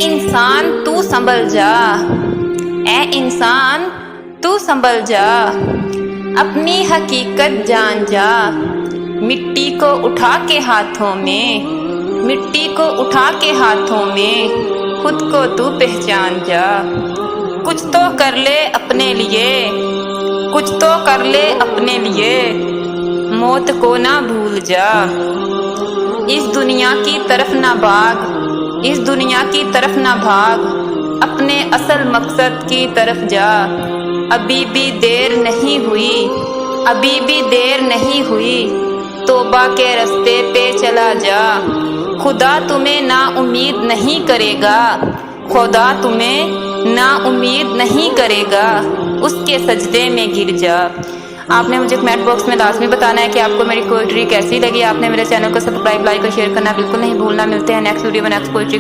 इंसान तू संभल जा, ए इंसान तू संभल जा, अपनी हकीकत जान जा, मिट्टी को उठा के हाथों में, मिट्टी को उठा के हाथों में, खुद को तू पहचान जा। कुछ तो कर ले अपने लिए, कुछ तो कर ले अपने लिए, मौत को ना भूल जा। इस दुनिया की तरफ ना भाग, इस दुनिया की तरफ ना भाग, अपने असल मकसद की तरफ जा। अभी भी देर नहीं हुई, अभी भी देर नहीं हुई, तौबा के रास्ते पे चला जा। खुदा तुम्हें ना उम्मीद नहीं करेगा, खुदा तुम्हें ना उम्मीद नहीं करेगा, उसके सजदे में गिर जा। आपने मुझे कमेंट बॉक्स में लाजमी बताना है कि आपको मेरी पोएट्री कैसी लगी। आपने मेरे चैनल को सब्सक्राइब, लाइक और शेयर करना बिल्कुल नहीं भूलना। मिलते हैं नेक्स्ट वीडियो में नेक्स्ट पोएट्री।